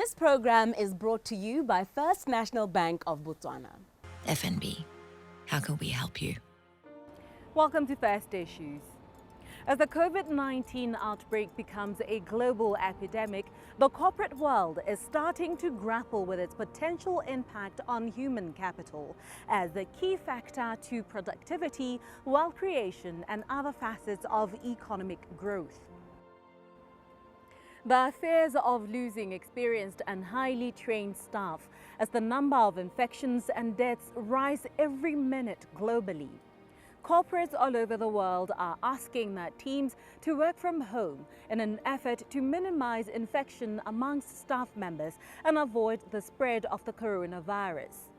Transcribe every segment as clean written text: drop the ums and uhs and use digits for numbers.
This program is brought to you by First National Bank of Botswana. FNB, how can we help you? Welcome to First Issues. As the COVID-19 outbreak becomes a global epidemic, the corporate world is starting to grapple with its potential impact on human capital as the key factor to productivity, wealth creation, and other facets of economic growth. The fears of losing experienced and highly trained staff as the number of infections and deaths rise every minute globally. Corporates all over the world are asking their teams to work from home in an effort to minimize infection amongst staff members and avoid the spread of the coronavirus.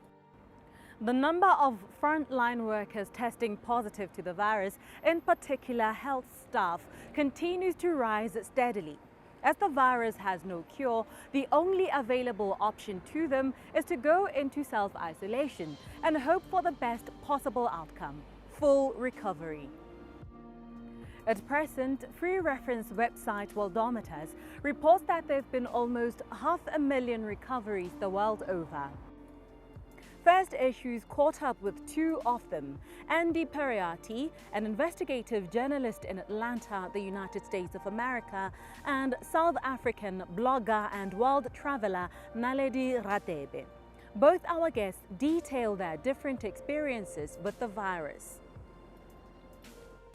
The number of frontline workers testing positive to the virus, in particular health staff, continues to rise steadily. As the virus has no cure, the only available option to them is to go into self-isolation and hope for the best possible outcome: full recovery. At present, free reference website Worldometers reports that there have been almost 500,000 recoveries the world over. First Issues caught up with two of them: Andy Periati, an investigative journalist in Atlanta, the United States of America, and South African blogger and world traveler Naledi Radebe. Both our guests detail their different experiences with the virus.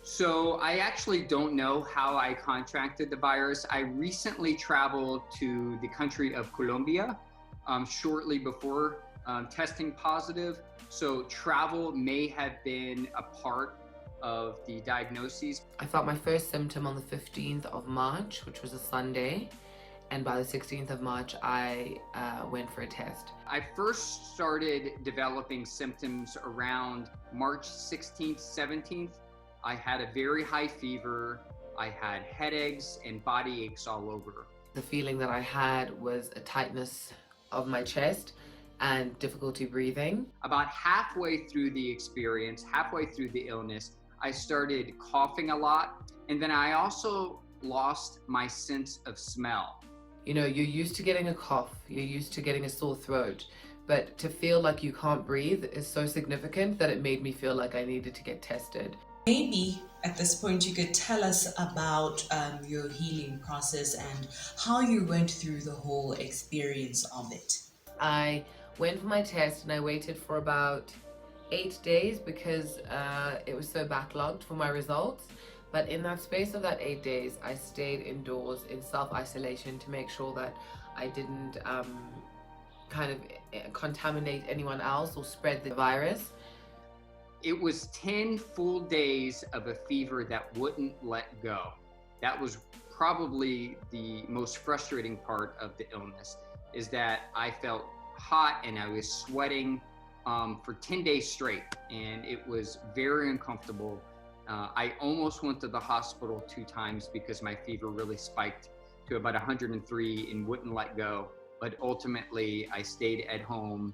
So I actually don't know how I contracted the virus. I recently traveled to the country of Colombia shortly before testing positive. So travel may have been a part of the diagnoses. I felt my first symptom on the 15th of March, which was a Sunday. And by the 16th of March, I went for a test. I first started developing symptoms around March 16th, 17th. I had a very high fever. I had headaches and body aches all over. The feeling that I had was a tightness of my chest and difficulty breathing. About halfway through the experience, halfway through the illness, I started coughing a lot. And then I also lost my sense of smell. You know, you're used to getting a cough, you're used to getting a sore throat, but to feel like you can't breathe is so significant that it made me feel like I needed to get tested. Maybe at this point you could tell us about your healing process and how you went through the whole experience of it. I went for my test and I waited for about 8 days because it was so backlogged for my results. But in that space of that 8 days, I stayed indoors in self-isolation to make sure that I didn't kind of contaminate anyone else or spread the virus. It was 10 full days of a fever that wouldn't let go. That was probably the most frustrating part of the illness, is that I felt hot and I was sweating for 10 days straight, and it was very uncomfortable. I almost went to the hospital 2 times because my fever really spiked to about 103 and wouldn't let go. But ultimately, I stayed at home.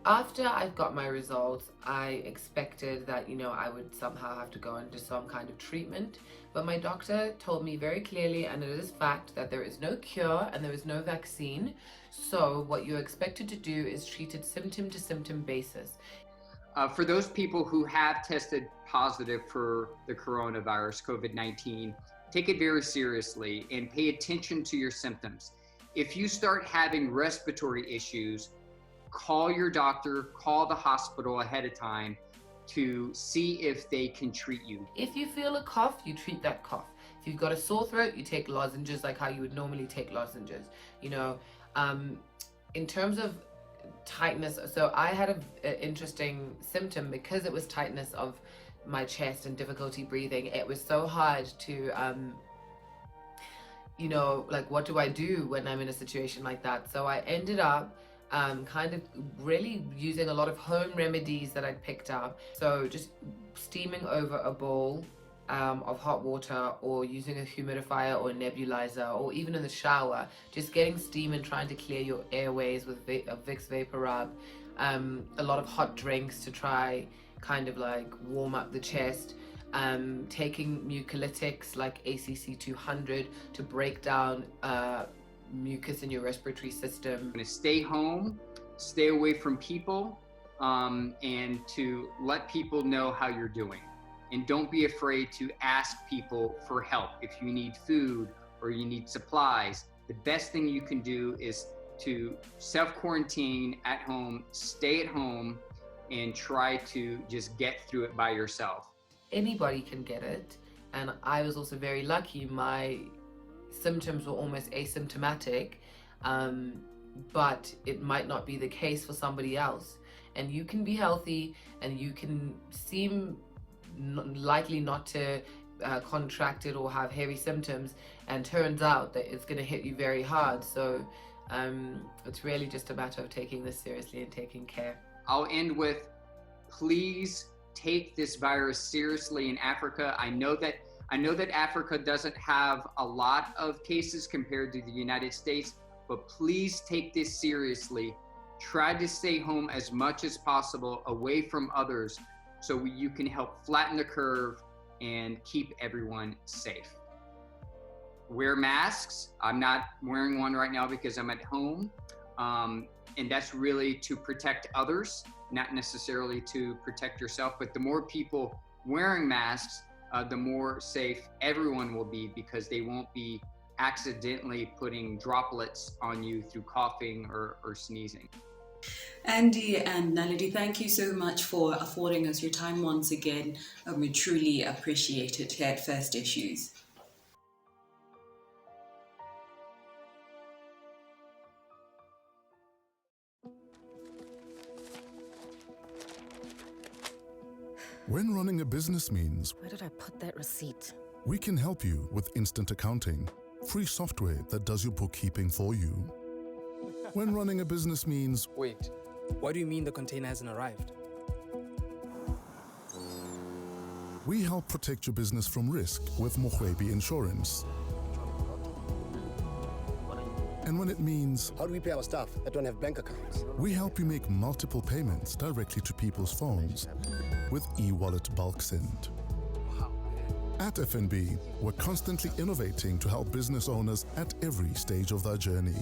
After I got my results, I expected that, you know, I would somehow have to go into some kind of treatment. But my doctor told me very clearly, and it is fact, that there is no cure and there is no vaccine. So what you're expected to do is treat it symptom to symptom basis. For those people who have tested positive for the coronavirus, COVID-19, take it very seriously and pay attention to your symptoms. If you start having respiratory issues, call your doctor, call the hospital ahead of time to see if they can treat you. If you feel a cough, you treat that cough. If you've got a sore throat, you take lozenges like how you would normally take lozenges. You know, in terms of tightness, so I had an interesting symptom because it was tightness of my chest and difficulty breathing. It was so hard to, you know, like, what do I do when I'm in a situation like that? So I ended up kind of really using a lot of home remedies that I'd picked up. So just steaming over a bowl of hot water, or using a humidifier or a nebulizer, or even in the shower, just getting steam and trying to clear your airways with Vicks Vapor Rub. A lot of hot drinks to try kind of like warm up the chest. Taking mucolytics like ACC 200 to break down mucus in your respiratory system. To stay home, stay away from people, and to let people know how you're doing. And don't be afraid to ask people for help. If you need food or you need supplies, the best thing you can do is to self-quarantine at home, stay at home, and try to just get through it by yourself. Anybody can get it, and I was also very lucky. My symptoms were almost asymptomatic, but it might not be the case for somebody else. And you can be healthy and you can seem likely not to contract it or have heavy symptoms, and turns out that it's going to hit you very hard. So it's really just a matter of taking this seriously and taking care. I'll end with, please take this virus seriously in Africa. I know that Africa doesn't have a lot of cases compared to the United States, but please take this seriously. Try to stay home as much as possible, away from others, so you can help flatten the curve and keep everyone safe. Wear masks. I'm not wearing one right now because I'm at home. And that's really to protect others, not necessarily to protect yourself. But the more people wearing masks, the more safe everyone will be, because they won't be accidentally putting droplets on you through coughing or sneezing. Andy and Naledi, thank you so much for affording us your time once again. We truly appreciate it here at First Issues. When running a business means Where did I put that receipt? we can help you with instant accounting, free software that does your bookkeeping for you. When running a business means Wait, what do you mean the container hasn't arrived? we help protect your business from risk with Mohwebi Insurance. And when it means How do we pay our staff that don't have bank accounts? we help you make multiple payments directly to people's phones with e-wallet bulk send. At FNB, we're constantly innovating to help business owners at every stage of their journey.